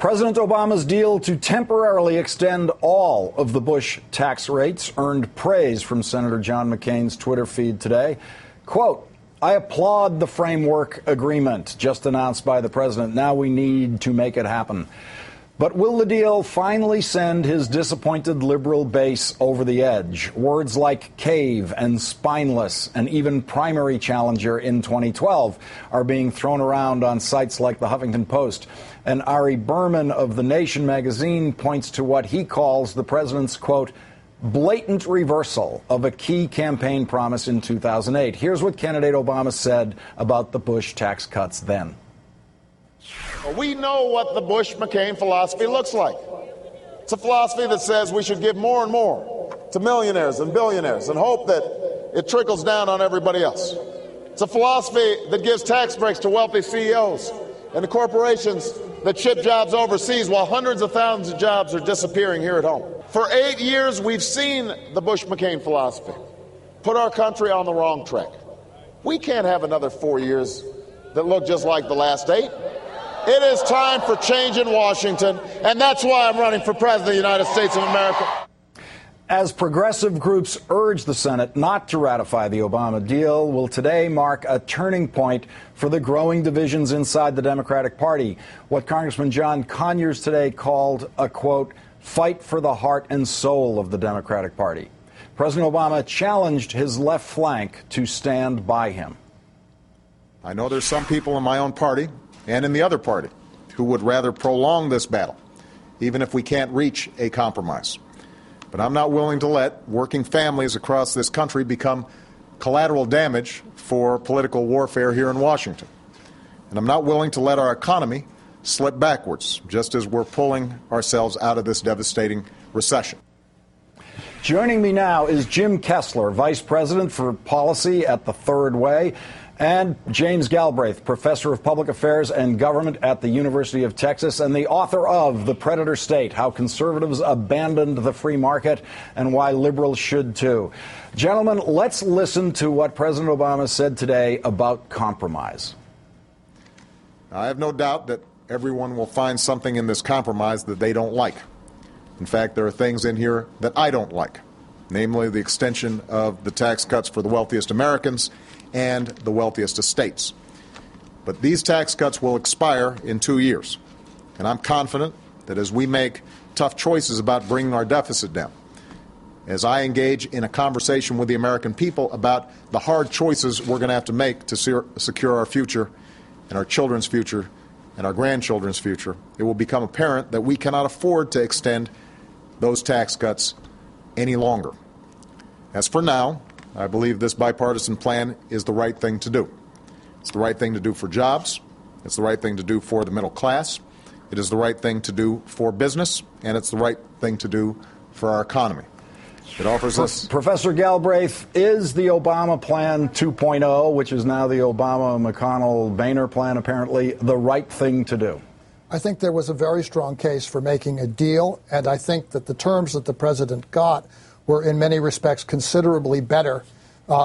President Obama's deal to temporarily extend all of the Bush tax rates earned praise from Senator John McCain's Twitter feed today. Quote, "I applaud the framework agreement just announced by the president. Now we need to make it happen." But will the deal finally send his disappointed liberal base over the edge? Words like cave and spineless and even primary challenger in 2012 are being thrown around on sites like the Huffington Post. And Ari Berman of The Nation magazine points to what he calls the president's, quote, blatant reversal of a key campaign promise in 2008. Here's what candidate Obama said about the Bush tax cuts then. We know what the Bush-McCain philosophy looks like. It's a philosophy that says we should give more and more to millionaires and billionaires and hope that it trickles down on everybody else. It's a philosophy that gives tax breaks to wealthy CEOs and the corporations that ship jobs overseas while hundreds of thousands of jobs are disappearing here at home. For 8 years, we've seen the Bush-McCain philosophy put our country on the wrong track. We can't have another 4 years that look just like the last 8. It is time for change in Washington, and that's why I'm running for President of the United States of America. As progressive groups urge the Senate not to ratify the Obama deal, will today mark a turning point for the growing divisions inside the Democratic Party. What Congressman John Conyers today called a, quote, fight for the heart and soul of the Democratic Party. President Obama challenged his left flank to stand by him. I know there's some people in my own party and in the other party who would rather prolong this battle, even if we can't reach a compromise. But I'm not willing to let working families across this country become collateral damage for political warfare here in Washington. And I'm not willing to let our economy slip backwards, just as we're pulling ourselves out of this devastating recession. Joining me now is Jim Kessler, Vice President for Policy at the Third Way, and James Galbraith, Professor of Public Affairs and Government at the University of Texas and the author of The Predator State, How Conservatives Abandoned the Free Market and Why Liberals Should Too. Gentlemen, let's listen to what President Obama said today about compromise. I have no doubt that everyone will find something in this compromise that they don't like. In fact, there are things in here that I don't like, namely the extension of the tax cuts for the wealthiest Americans and the wealthiest estates. But these tax cuts will expire in 2 years, and I'm confident that as we make tough choices about bringing our deficit down, as I engage in a conversation with the American people about the hard choices we're going to have to make to secure our future and our children's future and our grandchildren's future, it will become apparent that we cannot afford to extend those tax cuts any longer. As for now, I believe this bipartisan plan is the right thing to do. It's the right thing to do for jobs. It's the right thing to do for the middle class. It is the right thing to do for business, and it's the right thing to do for our economy. It offers us... Professor Galbraith, is the Obama Plan 2.0, which is now the Obama-McConnell-Boehner plan, apparently, the right thing to do? I think there was a very strong case for making a deal, and I think that the terms that the president got were in many respects considerably better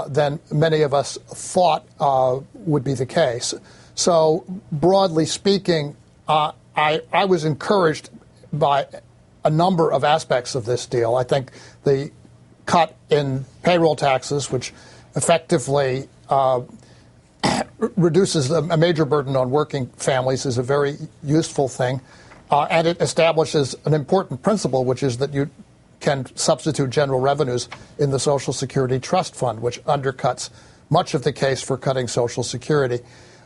than many of us thought would be the case. So broadly speaking, I was encouraged by a number of aspects of this deal. I think the cut in payroll taxes, which effectively reduces a major burden on working families, is a very useful thing. And it establishes an important principle, which is that you can substitute general revenues in the Social Security Trust Fund, which undercuts much of the case for cutting Social Security.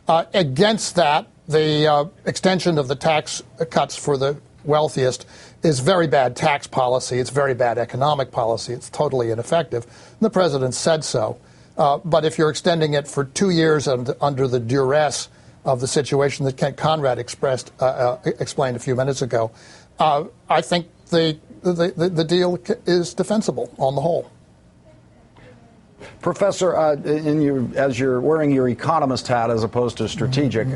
Against that, the extension of the tax cuts for the wealthiest is very bad tax policy. It's very bad economic policy. It's totally ineffective. And the president said so. But if you're extending it for 2 years and under the duress of the situation that Kent Conrad explained a few minutes ago, I think the deal is defensible on the whole. Professor, as you're wearing your economist hat as opposed to strategic,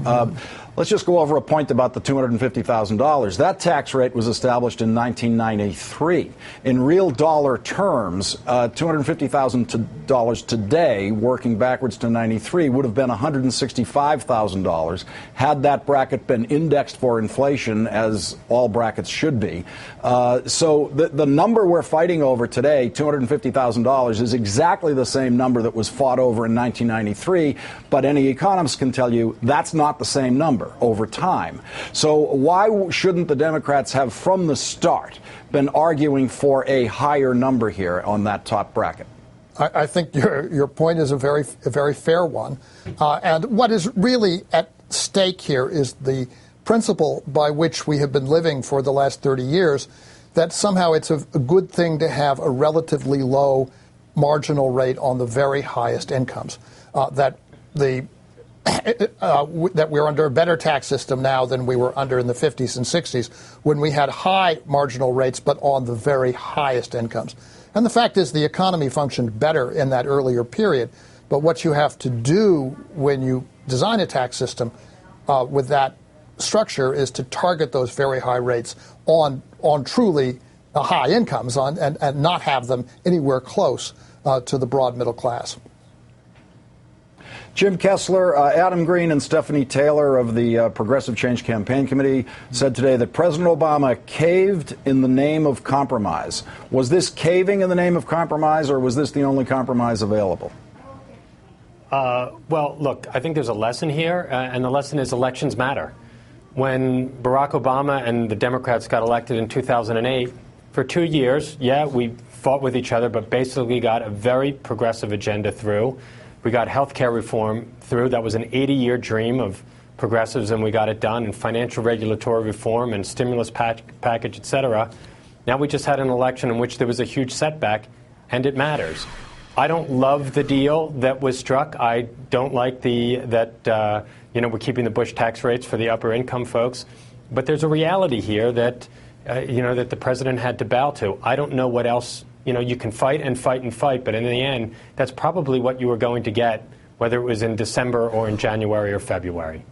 Let's just go over a point about the $250,000. That tax rate was established in 1993. In real dollar terms, $250,000 today, working backwards to 93, would have been $165,000 had that bracket been indexed for inflation, as all brackets should be. So the number we're fighting over today, $250,000, is exactly the same number that was fought over in 1993, but any economist can tell you that's not the same number over time. So why shouldn't the Democrats have from the start been arguing for a higher number here on that top bracket? I think your point is a very fair one. And what is really at stake here is the principle by which we have been living for the last 30 years, that somehow it's a good thing to have a relatively low marginal rate on the very highest incomes, that we're under a better tax system now than we were under in the 50s and 60s, when we had high marginal rates but on the very highest incomes. And the fact is the economy functioned better in that earlier period. But what you have to do when you design a tax system with that structure is to target those very high rates on truly high incomes and not have them anywhere close to the broad middle class. Jim Kessler, Adam Green, and Stephanie Taylor of the Progressive Change Campaign Committee said today that President Obama caved in the name of compromise. Was this caving in the name of compromise, or was this the only compromise available? Well, look, I think there's a lesson here, and the lesson is elections matter. When Barack Obama and the Democrats got elected in 2008, for 2 years, we fought with each other, but basically got a very progressive agenda through. We got health care reform through. That was an 80-year dream of progressives, and we got it done, and financial regulatory reform and stimulus package, et cetera. Now we just had an election in which there was a huge setback, and it matters. I don't love the deal that was struck. I don't like that we're keeping the Bush tax rates for the upper income folks. But there's a reality here that, that the president had to bow to. I don't know what else. You can fight and fight and fight, but in the end, that's probably what you were going to get, whether it was in December or in January or February.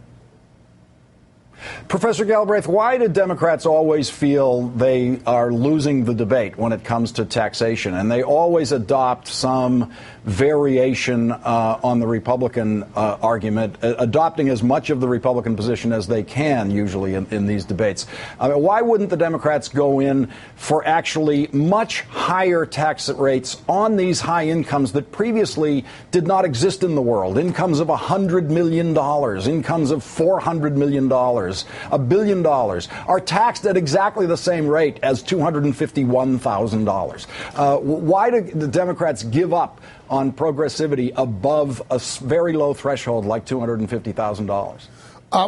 Professor Galbraith, why do Democrats always feel they are losing the debate when it comes to taxation? And they always adopt some variation on the Republican argument, adopting as much of the Republican position as they can, usually, in these debates. Why wouldn't the Democrats go in for actually much higher tax rates on these high incomes that previously did not exist in the world? Incomes of $100 million, incomes of $400 million. $1 billion are taxed at exactly the same rate as $251,000. Why do the Democrats give up on progressivity above a very low threshold like $250,000?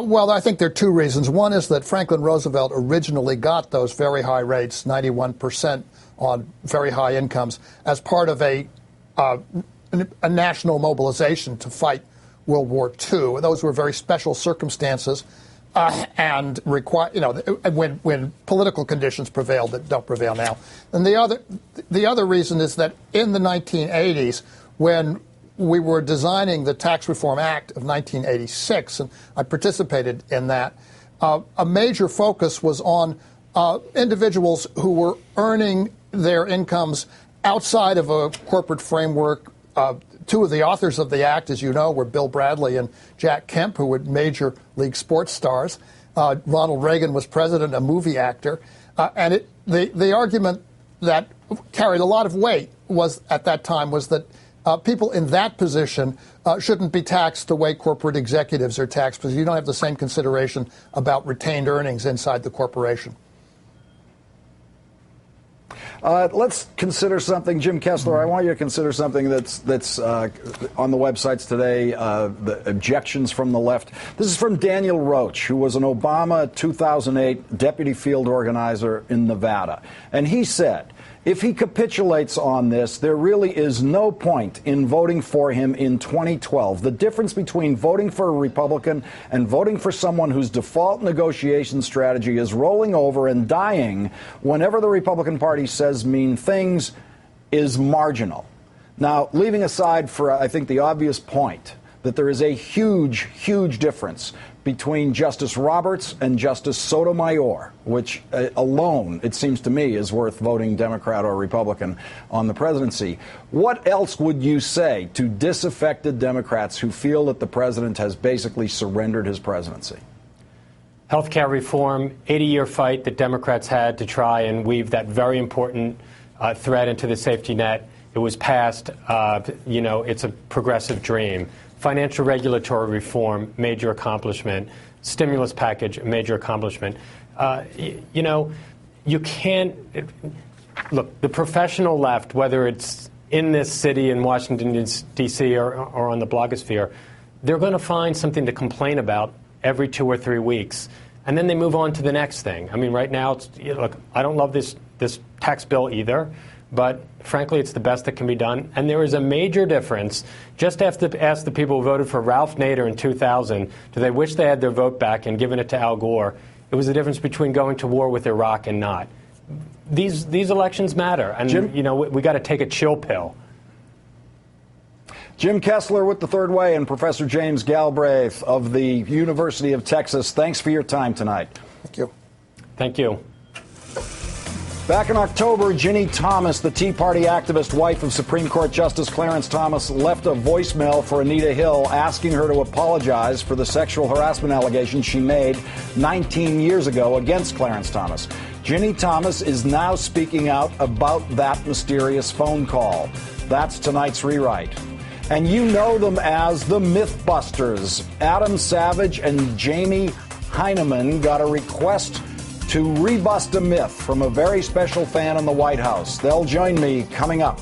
Well, I think there are two reasons. One is that Franklin Roosevelt originally got those very high rates, 91% on very high incomes, as part of a national mobilization to fight World War II. Those were very special circumstances. And require, when political conditions prevailed that don't prevail now. And the other reason is that in the 1980s, when we were designing the Tax Reform Act of 1986, and I participated in that, a major focus was on individuals who were earning their incomes outside of a corporate framework. Two of the authors of the act, as you know, were Bill Bradley and Jack Kemp, who were major league sports stars. Ronald Reagan was president, a movie actor. And the argument that carried a lot of weight at that time was that people in that position shouldn't be taxed the way corporate executives are taxed, because you don't have the same consideration about retained earnings inside the corporation. Let's consider something, Jim Kessler. I want you to consider something that's on the websites today, the objections from the left. This is from Daniel Roach, who was an Obama 2008 deputy field organizer in Nevada. And he said, if he capitulates on this, there really is no point in voting for him in 2012. The difference between voting for a Republican and voting for someone whose default negotiation strategy is rolling over and dying whenever the Republican Party says mean things is marginal. Now, leaving aside for, I think, the obvious point that there is a huge, huge difference between Justice Roberts and Justice Sotomayor, which alone, it seems to me, is worth voting Democrat or Republican on the presidency. What else would you say to disaffected Democrats who feel that the president has basically surrendered his presidency? Healthcare reform, 80-year fight that Democrats had to try and weave that very important thread into the safety net. It was passed. It's a progressive dream. Financial regulatory reform, major accomplishment. Stimulus package, major accomplishment. You can't look. The professional left, whether it's in this city in Washington D.C. or on the blogosphere, they're going to find something to complain about every 2 or 3 weeks, and then they move on to the next thing. I mean, right now, look, I don't love this tax bill either. But frankly, it's the best that can be done. And there is a major difference. Just ask the people who voted for Ralph Nader in 2000, do they wish they had their vote back and given it to Al Gore? It was the difference between going to war with Iraq and not. These elections matter. And, Jim? We got to take a chill pill. Jim Kessler with The Third Way and Professor James Galbraith of the University of Texas. Thanks for your time tonight. Thank you. Thank you. Back in October, Ginny Thomas, the Tea Party activist, wife of Supreme Court Justice Clarence Thomas, left a voicemail for Anita Hill asking her to apologize for the sexual harassment allegations she made 19 years ago against Clarence Thomas. Ginny Thomas is now speaking out about that mysterious phone call. That's tonight's rewrite. And you know them as the Mythbusters. Adam Savage and Jamie Heineman got a request to rebust a myth from a very special fan in the White House. They'll join me coming up.